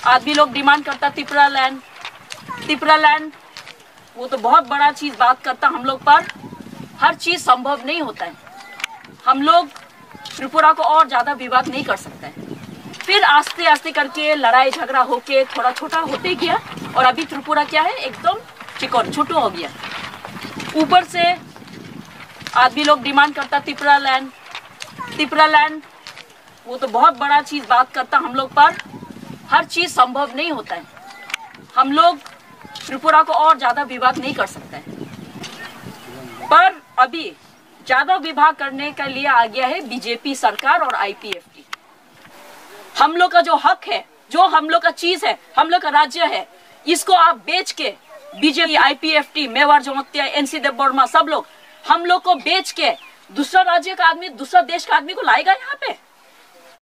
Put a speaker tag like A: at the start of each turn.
A: आदमी लोग डिमांड करता त्रिपुरा लैंड, वो तो बहुत बड़ा चीज बात करता हम लोग पर। हर चीज संभव नहीं होता है, हम लोग त्रिपुरा को और ज्यादा विवाद नहीं कर सकते हैं। फिर आस्ते आस्ते करके लड़ाई झगड़ा होके थोड़ा छोटा होते गया और अभी त्रिपुरा क्या है, एकदम चिकन छोटू हो गया। ऊपर से आदमी लोग डिमांड करता त्रिपुरा लैंड, वो तो बहुत बड़ा चीज बात करता हम लोग पर। हर चीज संभव नहीं होता है, हम लोग त्रिपुरा को और ज्यादा विवाद नहीं कर सकते हैं। पर अभी ज्यादा विवाद करने के लिए आ गया है बीजेपी सरकार और IPFT। हम लोग का जो हक है, जो हम लोग का चीज है, हम लोग का राज्य है, इसको आप बेच के BJP, IPFT, Mewar Jamatia, NC Debbarma, सब लोग हम लोग को बेच के दूसरा राज्य का आदमी, दूसरा देश का आदमी को लाएगा यहाँ पे।